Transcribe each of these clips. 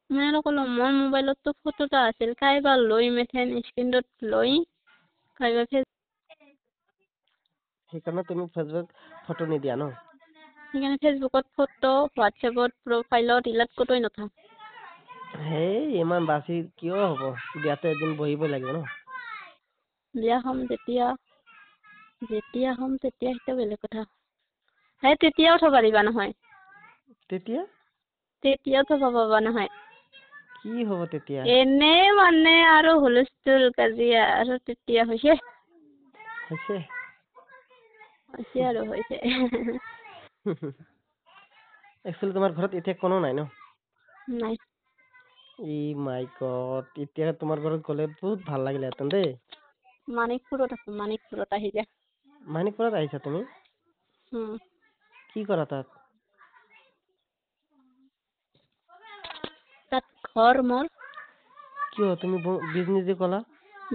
মই আৰু ক'লো মোৰ মোবাইলততো ফটো এটা আছিল কাইবা লৈ মেথেন স্ক্ৰীণত লৈ কাইবা সেইকাৰণে তুমি ফেচবুক ফটো নিদিয়া ন? সেইকাৰণে ফেচবুকত ফটো হোৱাটছএপত প্ৰফাইলত ইলাত ক'তোই নথওঁ। হেই ইমান বাছি কিয় হ'ব? বিয়াতে এদিন বহিবই লাগিব ন? বিয়া হ'ম যেতিয়া হ'ম তেতিয়া সেইটো বেলেগ কথা। সেই তেতিয়াও থব পাৰিবা নহয়। তেতিয়াও থব পাবা নহয়। কি হ'ব তেতিয়া? এনে মানে আৰু হুলস্থুল কাজিয়া আৰু তেতিয়া হৈছে আৰু হৈছে। একচুৱেলি তোমাৰ ঘৰত এতিয়া কোনো নাই ন? নাই। ই মাই গড, এতিয়া তোমাৰ ঘৰত গ'লে বহুত ভাল লাগিলেহেঁতেন দেই। মানিকপুৰত আছো, মানিকপুৰত আহি যা। মানিকপুৰত আহিছা তুমি? কি কৰা তাত? তাত ঘৰ মোৰ। কিয় তুমি বিজনেছ যে ক'লা?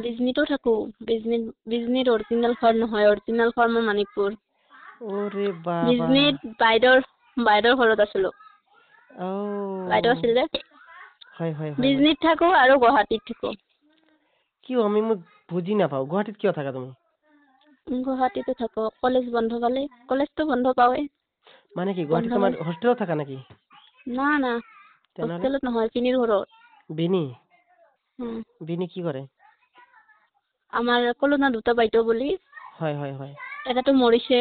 বিজনীতো থাকো। বিজনীৰ অৰিজিনেল ঘৰ নহয়, অৰিজিনেল ঘৰ মোৰ মানিকপুৰ। ওৰে বাবা। বিজনীত বাইদেউৰ ঘৰত আছিলো। বাইদেউ আছিল যে। হয়। বিজনীত থাকো আৰু গুৱাহাটীত থাকো। কিয় মই বুজি নাপাওঁ, গুৱাহাটীত কিয় থাকা তুমি? গুৱাহাটীতে থাকো, কলেজ বন্ধ পালে, কলেজটো বন্ধ পাওঁৱেই। মানে কি গুৱাহাটীত তোমাৰ হোষ্টেলত থাকা নেকি? না হোষ্টেলত নহয়, পিনিৰ ঘৰত। বিনি কি কৰে? আমাৰ ক'লো না দুটা বাইদেউ বুলি। হয়। এটাতো মৰিছে।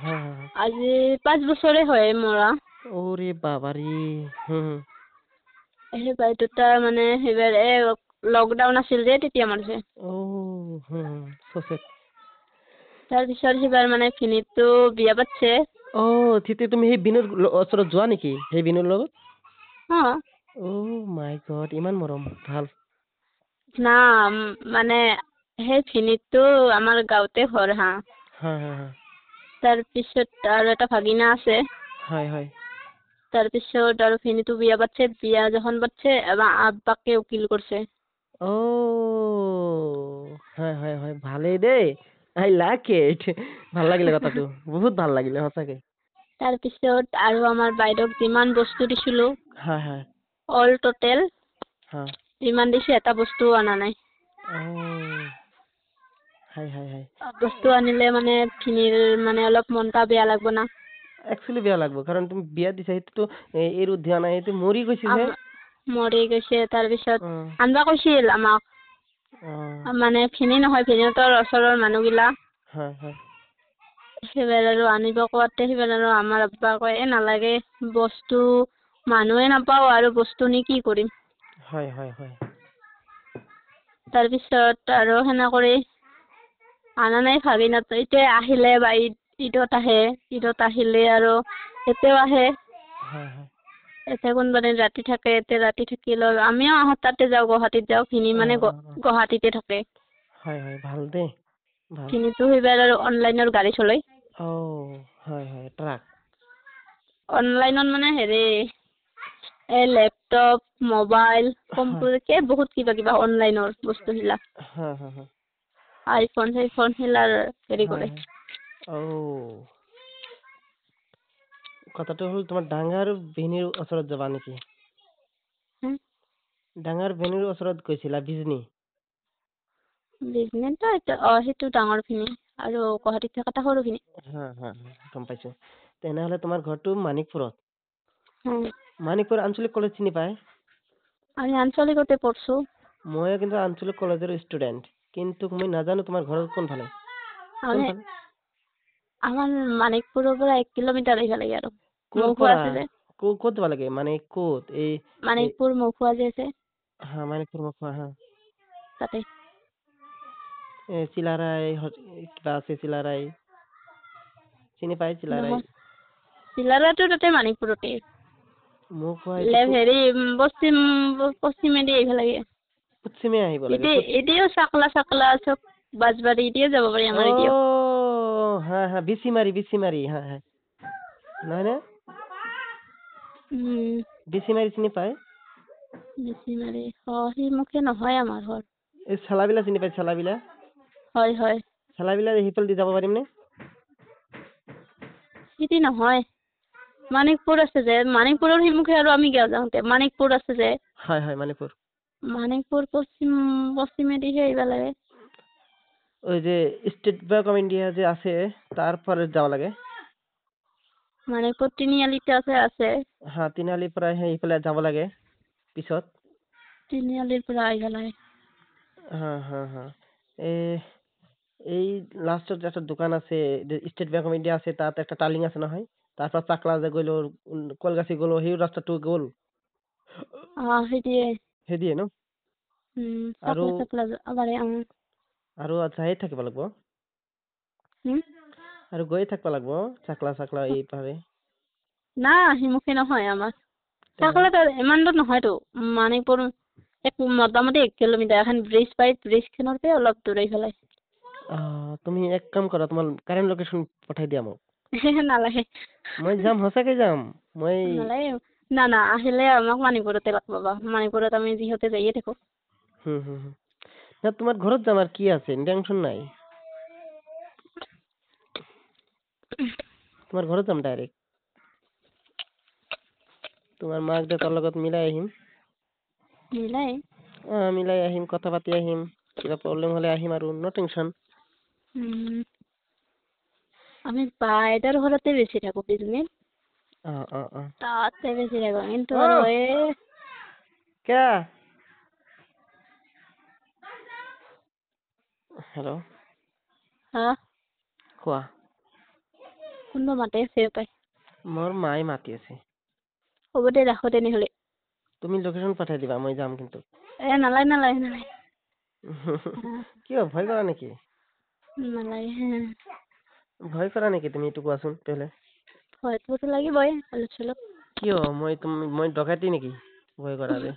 হয়। আজি 5 বছৰে হয় মৰা। ওৰে বাবাৰি। সেই বাইদেউতা মানে সেইবাৰ লকডাউন আছিল যে তেতিয়া মাৰিছে। তাৰপিছত সেইবাৰ মানে ভিনিতো বিয়া পাতছে। তেতিয়া তুমি সেই বিনুৰ ওচৰত যোৱা নেকি? সেই বিনুৰ লগত? মাই গড, ইমান মৰম, ভাল। না মানে সেই ভিনিতো আমাৰ গাঁৱতে ঘৰ হা। তাৰপিছত আৰু এটা ভাগিনা আছে। হয়। তাৰপিছত আৰু ভিনিতো বিয়া পাতছে, বিয়া যখন পাতছে আব্বাকে উকিল কৰিছে। হয়, ভালেই দেই। I like it. ভাল লাগিলে কথাটো, বহুত ভাল লাগিলে সঁচাকে। তাৰপিছত আৰু আমাৰ বাইদেউক যিমান বস্তু দিছিলো, হয়। অল টোটেল যিমান দিছে এটা বস্তুও অনা নাই। হয়। বস্তু আনিলে মানে ভিনিৰ মানে অলপ মনটা বেয়া লাগব না। একচুৱেলি বেয়া লাগব, কাৰণ তুমি বিয়া দিছা, সেইটোতো এৰো দিয়া নাই, সেইটো মৰি গৈছিল হে। মৰি গৈছে, তাৰপিছত আনবা কৈছিল আমাক। মানে ভিনি নহয়, ভিনিহঁতৰ ওচৰৰ মানুহগিলা। হয়। সেইবাৰ আৰু আনিব কোৱাতে সেইবাৰ আৰু আমাৰ আব্বা কয় নালাগে, বস্তু মানুহে নাপাও আৰু বস্তু নি কি কৰিম। হয়। তাৰপিছত আৰু সেনে কৰি আনা নাই ভাগিনাতো, এতিয়া আহিলে বা ঈদত আহে, ঈদত আহিলে আৰু এতিয়াও আহে। এতিয়া কোনোবা দিন ৰাতি থাকে, এতিয়া ৰাতি থাকিলে আমিও আহো তাতে যাওঁ, গুৱাহাটীত যাওঁ। ভিনি মানে গুৱাহাটীতে থাকে। হয়, ভাল দেই। ভিনিতো সেইবাৰ আৰু অনলাইনৰ গাড়ী চলাই। হয়, ট্ৰাক। অনলাইনত মানে লেপটপ, মোবাইল, কম্পিউটাৰ বহুত কিবা অনলাইনৰ বস্তুবিলাক। আইফোন শিলাৰ কৰে। কথাটো হ'ল তোমাৰ ডাঙৰ ভিনিৰ ওচৰত যাবা নেকি? ডাঙৰ ভিনিৰ ওচৰত গৈছিলা বিজনী? বিজনীতো সেইটো ডাঙৰ ভিনি আৰু গুৱাহাটীত থকাটা সৰু ভিনি। গম পাইছো। তেনেহলে তোমাৰ ঘৰটো মানিকপুৰত? মানিকপুৰ আঞ্চলিক কলেজ চিনি পায়? আমি আঞ্চলিকতে পঢ়ছো। মই কিন্তু আঞ্চলিক কলেজৰ ষ্টুডেন্ট, কিন্তু মই নাজানো তোমাৰ ঘৰ কোনফালে? আমাৰ মানিকপুৰৰ পৰা 1 কিলোমিটাৰ আহিব লাগে আৰু। ক'ত পৰা? ক'ত যাব লাগে? মানে ক'ত? মানিকপুৰ মৌখোৱা যে আছে। মানিকপুৰ মৌখোৱা, তাতে। চিলাৰায় কিবা আছে, চিলাৰায় চিনি পাই? চিলাৰায় চিলাৰায়তো তাতে মানিকপুৰতে। পশ্চিমেদি আহিব লাগে। পশ্চিমে আহিব লাগে। এতিয়াও চাকলা চব বাজবাৰী এতিয়াও যাব পাৰি আমাৰ এতিয়াও। বিচিমাৰি নহয় নে? বিচিমাৰি চিনি পায়? বিচিমাৰি সিমুখে নহয় আমাৰ ঘৰ। এই চালাবিলা চিনি পাই? চালাবিলা? হয়। চালাবিলা সেইফালেদি যাব পাৰিম নে? সিটি নহয়, মানিকপুৰ আছে যে, মানিকপুৰৰ সিমুখে আৰু আমি কিয় যাওঁতে মানিকপুৰ আছে যে। হয় মানিকপুৰ। মানিকপুৰ পশ্চিমেদিহে আহিব লাগে। ওই যে স্টেট ব্যাংক অফ ইন্ডিয়া যে আছে তারপরে যাওয়া লাগে। মানিকপুৰ তিনিআলিতে আছে। হ্যাঁ তিনিআলিৰ পৰা সেইফালে যাব লাগে পিছত। তিনিআলিৰ পৰা আহিব লাগে। হ্যাঁ এই লাস্টত যে একটা দোকান আছে স্টেট ব্যাংক অফ ইন্ডিয়া আছে তাত একটা টার্নিং আছে নহয় তারপর চাকলা যে গেল কলগাছি গেল সেই রাস্তাটো গ'ল সেইদিয়ে ন আৰু আৰু যাই থাকিব লাগিব আৰু গৈ থাকিব লাগিব চাকলা এই পাৰে না সিমুখে নহয় আমাৰ চাকলাত ইমান দূৰ নহয়তো মানিকপুৰ মোটামুটি 1 কিলোমিটাৰ এখন ব্ৰিজ পাই ব্ৰিজখনতে অলপ দূৰ এইফালে তুমি এক কাম কৰা তোমাৰ কাৰেণ্ট লোকেশ্যন পঠাই দিয়া মোক নালাগে মই যাম সঁচাকৈ যাম মই নালাগে না আহিলে আমাক মানিকপুৰতে লগ পাবা মানিকপুৰত আমি যিহেতু যাইয়ে থাকো না তোমাৰ ঘৰত যাম আৰ কি আছে টেনশন নাই তোমাৰ ঘৰত যাম ডাইৰেক্ট তোমাৰ মাক দেউতাৰ লগত মিলাই আহিম মিলাই আহিম কথা পাতি আহিম কিবা প্ৰব্লেম হলে আহিম আৰু নো টেনশন আমি বাইদেউৰ ঘৰতে বেছি থাকো বিজনেছ তাতে বেছি থাকো কিন্তু আৰু क्या हेलो কোৱা কোনবা মাতে আছে পাই মোৰ মায়ে মাতি আছে হ'ব দে ৰাখো তেনেহলে তুমি লোকেশ্যন পঠাই দিবা মই যাম কিন্তু নালাগে কিয় ভয় কৰা নেকি নালাগে ভয় কৰা নেকি তুমি এইটো কোৱাচোন তেলে ভয়তো লাগিবই অলপ কিয় মই ডকাইতি নেকি ভয় কৰা যে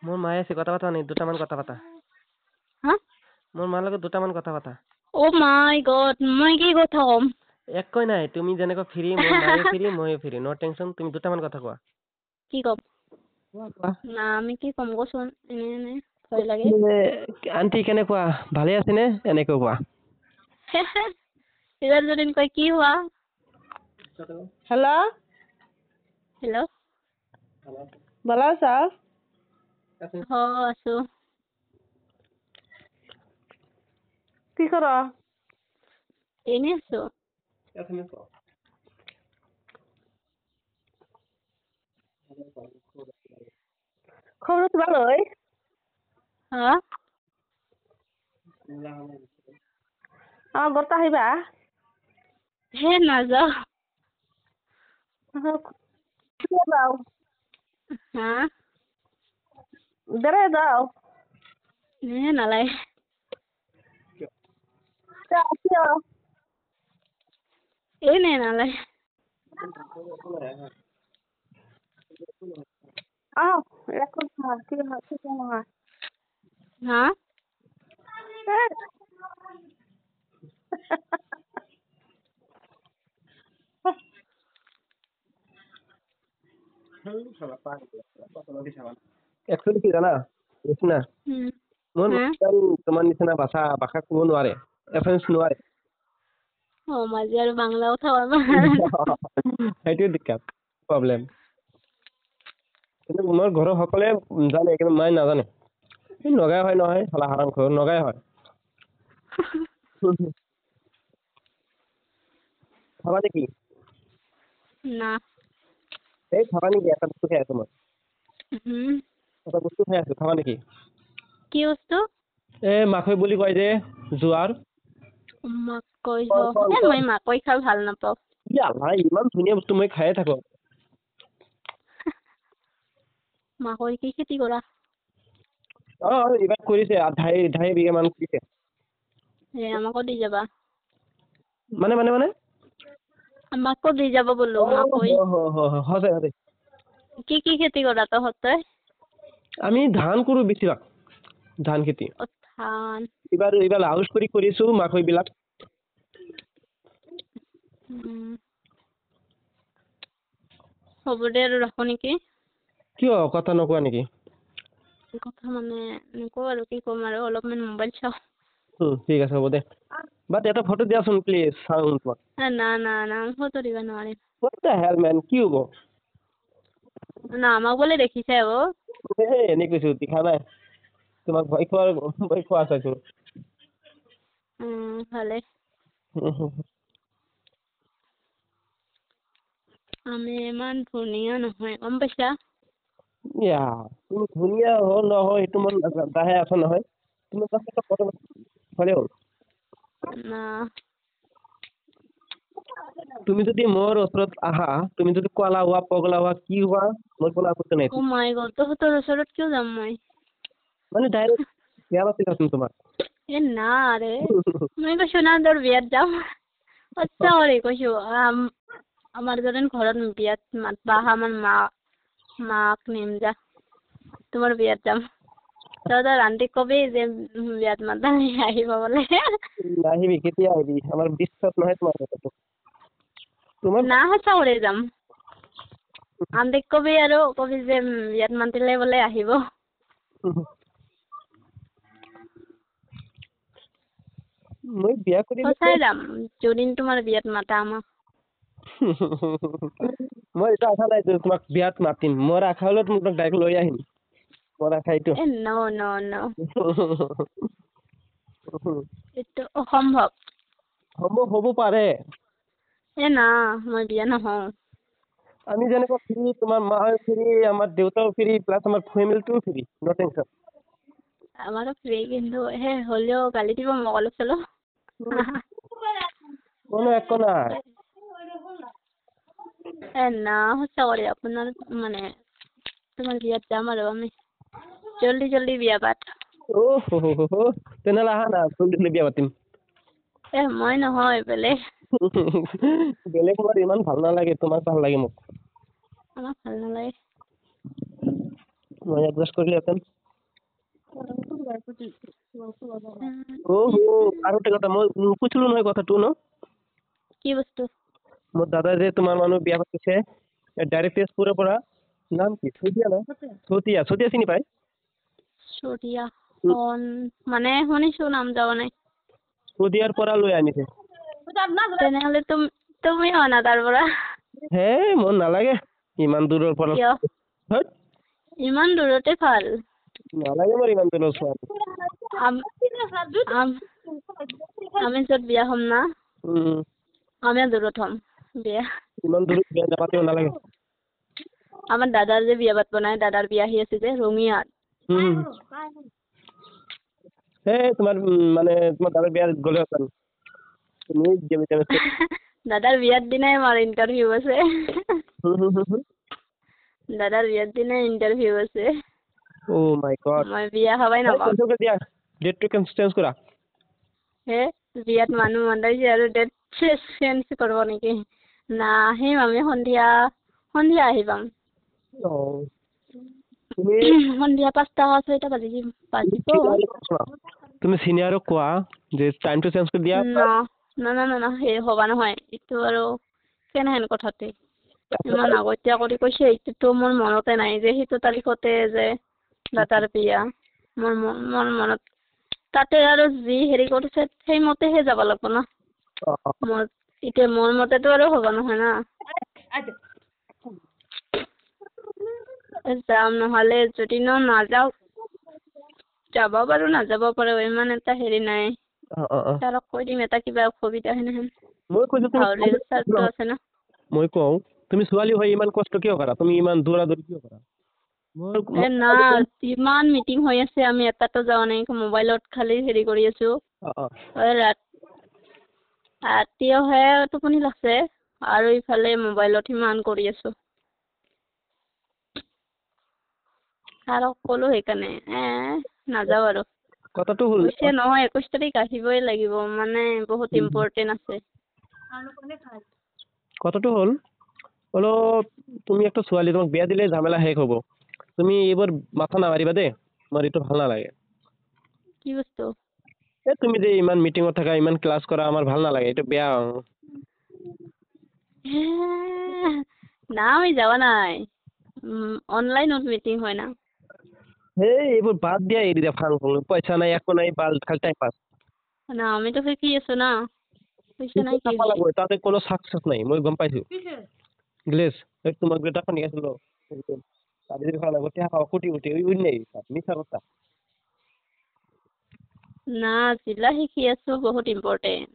মোৰ মায়ে আছে কথা পাতা নাই দুটামান কথা পাতা মোৰ মাৰ লগত দুটামান কথা পাতা ও মাই গড মই কি কথা কম একো নাই তুমি যেনেকৈ ফ্ৰী মোৰ মায়ে ফ্ৰী মইও ফ্ৰী নো টেনশন তুমি দুটামান কথা কোৱা কি কম না আমি কি কম কোচোন এনে ভয় লাগে আন্টি কেনেকুৱা ভালে আছে নে এনেকৈ কোৱা এবাৰ যদি কয় কি হোৱা হেল্ল' ভালো আছা আছো কি কৰা এনে আছো খবৰটো ভাল হয় ঘৰত আহিবা নাযাও দৰে যাও নালাগে এনে নালাগে একচুৱেলি কি জানা নিচিনা তোমাৰ নিচিনা ভাষা ক'ব নোৱাৰে এফেন্স নোৱাৰে মাঝে আৰু বাংলা কথা সেইটোৱে দিগদাৰ প্ৰব্লেম কিন্তু মোৰ ঘৰৰ সকলোৱে জানে কিন্তু মায়ে নাজানে নগাই হয় নহয় হালা হাৰাম ঘৰ নগাই হয় খাবা নেকি না এই খাবা নেকি এটা বস্তু খাই আছো মই এটা বস্তু খাই আছো খাবা নেকি কি বস্তু মাকৈ বুলি কয় যে জোৱাৰ মাকৈ মই মাকৈ খাই ভাল নাপাওঁ ইমান ধুনীয়া বস্তু মই খায়ে থাকো মাকৈ কি খেতি কৰা এইবাৰ কৰিছে 2.5 বিঘা মান কৰিছে আমাকো দি যাবা মানে আমাকো দি যাব বোলো মাকৈ হয় কি খেতি কৰা তহঁতে আমি ধান কৰো বেছিভাগ ধান খেতি এইবাৰ হাউচ কৰিছো মাকৈ বিলাক হ'ব দে আৰু ৰাখো নেকি কিয় কথা নকোৱা নেকি কথা মানে নকওঁ আৰু কি ক'ম আৰু অলপমান মোবাইল চাওঁ ঠিক আছে হ'ব দে বাট এটা ফটো দিয়াচোন প্লিজ চাওঁ তোমাক না না না ফটো দিব নোৱাৰিম What the hell man কি হ'ব না আমাক বোলে দেখিছে এনেই কৈছো দেখা নাই তোমাক ভয় খোৱা চাইছো ভালে আমি ইমান ধুনীয়া নহয় গম পাইছা ইয়া তুমি ধুনীয়া হ'ল নহয় সেইটো মন দাহে আছে নহয় তুমি তাত ফটো ভালে হ'ল না তুমি যদি মোৰ ওচৰত আহা তুমি যদি কলা হোৱা পগলা হোৱা কি হোৱা মই কোনো আপত্তি নাই ও মাই গড তহঁতৰ ওচৰত কিয় যাম মই মানে ডাইৰেক্ট বেয়া পাইছিলাচোন তোমাক না ৰে মই কৈছো না তোৰ বিয়াত যাম সঁচা কৰি কৈছো আমাৰ যেন ঘৰত বিয়াত মাতবা আমাৰ মাক নিম যা তোমাৰ বিয়াত যাম তহঁতৰ আন্টিক কবি যে বিয়াত মাতা আহিব বোলে আহিবি কেতিয়া আহিবি আমাৰ বিশ্বাস নহয় তোমাৰ কথাটো না সঁচা কৰি যাম আন্টিক কবি আৰু কবি যে বিয়াত মাতিলে বোলে আহিব মই বিয়া কৰি সঁচাই যাম যদিন তোমাৰ বিয়াত মাতা আমাক মই এটা আশা নাই যে তোমাক বিয়াত মাতিম মোৰ আশা হলে তোমাক ডাইৰেক্ট লৈ আহিম মোৰ আশা এইটো ন এইটো অসম্ভৱ হ'ব পাৰে না মই বিয়া নহওঁ আমি যেনেকুৱা ফ্ৰী তোমাৰ মা ফ্ৰী আমাৰ দেউতাও ফ্ৰী প্লাছ আমাৰ ফেমিলিটোও ফ্ৰী ন টেনশ্যন আমাৰো ফ্ৰী কিন্তু হ'লেও গালি দিব মোক অলপ চলপ কোনো একো নাই না সঁচা কৰি আপোনাৰ মানে তোমাৰ বিয়াত যাম আৰু আমি জল্দি বিয়া পাত তেনেহ'লে আহা না জল্দি বিয়া পাতিম মই নহয় বেলেগ বেলেগ মোৰ ইমান ভাল নালাগে তোমাক ভাল লাগে মোক আমাক ভাল নালাগে মই এডজাষ্ট কৰিলেহেঁতেন আৰু এটা কথা মই কৈছিলো নহয় কথাটো ন কি বস্তু মোৰ দাদাই যে তোমাৰ মানুহ বিয়া পাতিছে ডাইৰেক্ট তেজপুৰৰ পৰা নাম কি চতিয়া চিনি পায় চতিয়া মানে শুনিছো নাম যাব নাই চতিয়াৰ পৰা লৈ আনিছে তেনেহ'লে তুমি অনা তাৰ পৰা হে মোৰ নালাগে ইমান দূৰৰ পৰা ইমান দূৰতে ভাল নালাগে মোৰ ইমান দূৰৰ ছোৱালী আমি য'ত বিয়া হ'ম না আমি দূৰত হ'ম বিয়া ইমান দূৰত বিয়া নাপাতিব নালাগে আমাৰ দাদাৰ যে বিয়া পাতিব নাই দাদাৰ বিয়া আহি আছে যে ৰঙিয়াত তোমাৰ মানে তোমাৰ দাদাৰ বিয়াত গ'লে তুমি দাদাৰ বিয়াৰ দিনাই আমাৰ ইণ্টাৰভিউ আছে দাদাৰ বিয়াৰ দিনাই ইণ্টাৰভিউ আছে মাই গড মই বিয়া হবাই নাপাম ডেটটো চেঞ্জ কৰা বিয়াত মানুহ মাতাইছে আৰু ডেট চেঞ্জ কৰিব নেকি না আহিম আমি সন্ধিয়া আহি পাম সন্ধিয়া 5টা 6টা বাজিব তুমি চিনিয়ৰক কোৱা যে টাইমটো চেঞ্জ কৰি দিয়া না সেই হবা নহয় এইটো আৰু কেনেহেন কথাতে ইমান আগতীয়া কৰি কৈছে এইটোতো মোৰ মনতে নাই যে সেইটো তাৰিখতে যে দাদাৰ বিয়া মোৰ মনত তাতে আৰু যি হেৰি কৰিছে সেইমতেহে যাব লাগিব ন এতিয়া মোৰ মতেতো আৰু হ'ব নহয় না যাম নহ'লে যদি নাযাওঁ যাব পাৰো নাযাব পাৰো ইমান এটা হেৰি নাই তাৰক কৈ দিম এটা কিবা অসুবিধা সেনেহেন আছে ন মই কওঁ তুমি ছোৱালী হৈ ইমান কষ্ট কিয় কৰা তুমি ইমান দৌৰা-দৌৰি কিয় কৰা না ইমান মিটিং হৈ আছে আমি এটাতো যোৱা নাই মোবাইলত খালি হেৰি কৰি আছো ৰাতিওহে টোপনি লাগছে আৰু ইফালে মোবাইলত ইমান কৰি আছো আৰু ক'লো সেইকাৰণে নাযাওঁ আৰু কথাটো হ'ল নহয় 21 তাৰিখ আহিবই লাগিব মানে বহুত ইম্পৰ্টেণ্ট আছে কথাটো হ'ল অলপ তুমি একটা ছোৱালী তোমাক বিয়া দিলে ঝামেলা শেষ হ'ব তুমি এইবোৰ মাথা নামাৰিবা দেই মোৰ এইটো ভাল নালাগে কি বস্তু তুমি যে ইমান মিটিঙত থাকা ইমান ক্লাছ কৰা আমাৰ ভাল নালাগে এইটো বেয়া না আমি যাওয়া নাই অনলাইনত মিটিং হয় না এইবোৰ বাদ দিয়া এৰি দিয়া ফাং ফুং পইচা নাই একো নাই খালি টাইম পাছ না আমিতো শিকি আছো না পইচা নাই কি টাকা লাগবে তাতে কোনো সাকসেস নাই মই গম পাইছো গ্লেস তোমাক যে টাকা নিয়ে আসলো তাদের খাওয়া লাগবে টাকা খাওয়া কোটি কোটি ওই নেই মিথ্যা কথা না চিলা শিকি আছো বহুত ইম্পর্টেন্ট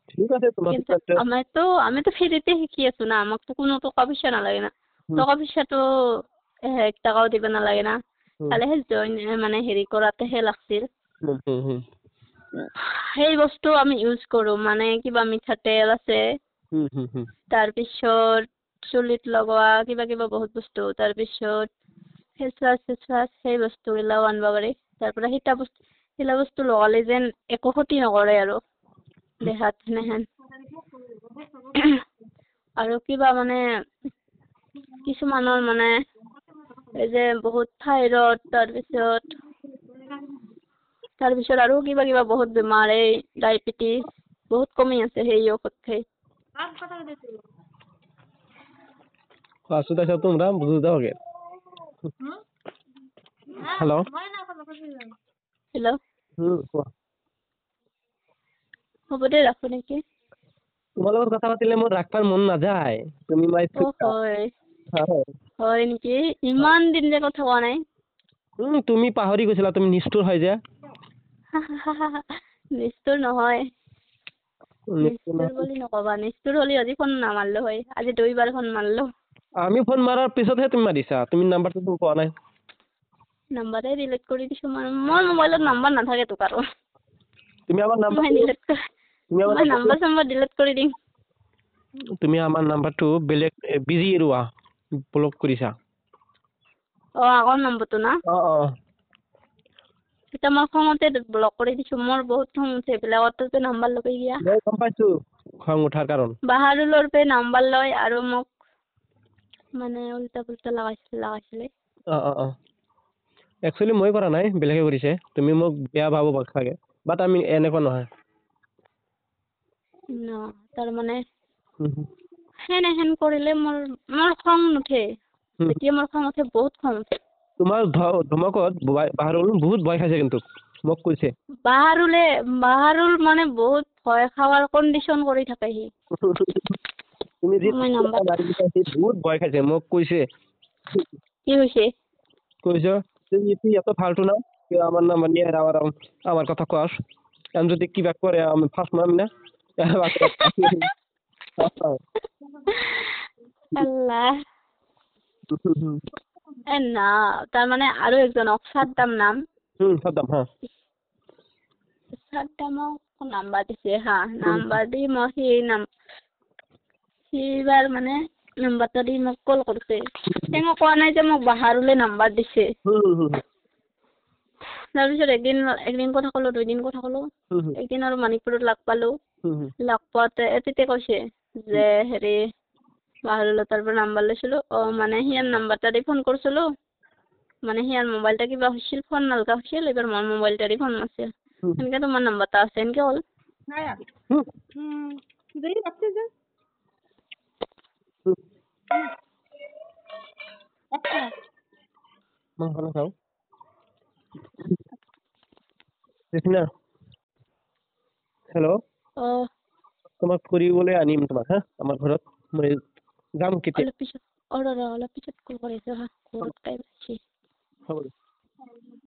ঠিক আছে তোমার কিন্তু তো একটা আমি তো ফ্রিতে শিকি আছো না আমাক তো কোনো টকা পয়সা নালাগে না টকা পয়সাটো 1 টাকাও দিব নালাগে না খালি সেই জইন মানে হেৰি কৰাতেহে লাগছিল সেই বস্তু আমি ইউজ কৰো মানে কিবা মিঠাতেল আছে তাৰপিছত চুলিত লগোৱা কিবা কিবা বহুত বস্তু তাৰপিছত ফেচৱাছ সেই বস্তুগিলাও আনিব পাৰি তাৰপৰা সিলা বস্তু লগালে যেন একো ক্ষতি নকৰে আৰু দেহাত সেনেহেন আৰু কিবা মানে কিছুমানৰ মানে এই যে বহুত থাইৰয়ড তাৰপিছত আৰু কিবা কিবা বহুত বেমাৰ এই ডায়েবেটিছ বহুত কমি আছে সেই ঔষধ খাই আসুদা তোমৰা বুঝে দাও গে হ্যালো হেল্ল' হ'ব দে ৰাখো নেকি তোমাৰ লগত কথা পাতিলে মোৰ ৰাখবাৰ মন নাযায় তুমি হয় নেকি ইমান দিন যে কথা কোৱা নাই তুমি পাহৰি গৈছিলা তুমি নিষ্ঠুৰ হয় যে নিষ্ঠুৰ নহয় নিষ্ঠুৰ বুলি নকবা নিষ্ঠুৰ হ'লে আজি ফোন নামাৰলো হয় আজি 2 বাৰ ফোন মাৰলো আমি ফোন মাৰাৰ পিছতহে তুমি মাৰিছা তুমি নাম্বাৰটো তুমি কোৱা নাই নাম্বাৰে ডিলিট কৰি দিছো মোৰ মোবাইলত নাম্বাৰ নাথাকে তো কাৰো তুমি আমাৰ নাম্বাৰ মই নাম্বাৰ ডিলিট কৰি দিম তুমি আমাৰ নাম্বাৰটো বেলেগ বিজি এৰুৱা ব্লক কৰিছা আগৰ নম্বৰটো না এটা মই খঙতে ব্লক কৰি দিছো মোৰ বহুত খং উঠে বেলেগৰ নাম্বাৰ লগাই গিয়া মই গম পাইছো খং উঠাৰ কাৰণ বাহাৰুলৰ পে নাম্বাৰ লয় আৰু মোক মানে উল্টা পুল্টা লাগাইছিলে একচুৱেলি মই কৰা নাই বেলেগে কৰিছে তুমি মোক বেয়া ভাবো চাগে বাট আমি এনেকুৱা নহয় তাৰ মানে হেন কৰিলে মোৰ খং নুঠে এতিয়া মোৰ খং উঠে বহুত খং উঠে তোমাৰ ধমকত বাহাৰুল বহুত ভয় খাইছে কিন্তু মোক কৈছে বাহাৰুল মানে বহুত ভয় খাৱাৰ কণ্ডিশ্যন কৰি থাকে সি তুমি বহুত ভয় খাইছে মোক কৈছে কি হৈছে কৈছে তুই এত ফালতু না কেউ আমার নাম্বার নিয়ে আমার কথা কস আমি যদি কিবা করে আমি ফার্স্ট মারবি না আল্লাহ না তার মানে আরো একজন সাদ্দাম নাম সাদ্দাম হ্যাঁ সাদ্দামক নাম্বার দিছে নাম্বার দি মই সিবাৰ মানে নাম্বাৰটা দি মোক কল কৰিছে মই কোৱা নাই যে মোক বাহাৰুলে নাম্বাৰ দিছে তাৰপিছত একদিন কথা ক'লো 2 দিন কথা ক'লো একদিন আৰু মানিকপুৰত লগ পালো লগ পাওঁতে তেতিয়া কৈছে যে হেৰি বাহাৰুলৰ তাৰ পৰা নাম্বাৰ লৈছিলো মানে সিয়াৰ নাম্বাৰটা দি ফোন কৰিছিলো মানে সিয়াৰ মোবাইলটা কিবা হৈছিল ফোন নালগা হৈছিল এবাৰ মোৰ মোবাইলটা দি ফোন মাৰছিল সেনেকে তোমাৰ নাম্বাৰটা আছে এনেকে হ'ল হেল্ল' তোমাক ফুৰিবলৈ আনিম তোমাক হা আমাৰ ঘৰত মই যাম কেতিয়া অলপ পিছত কল কৰিছো ঘৰত কাই পাইছি হ'ব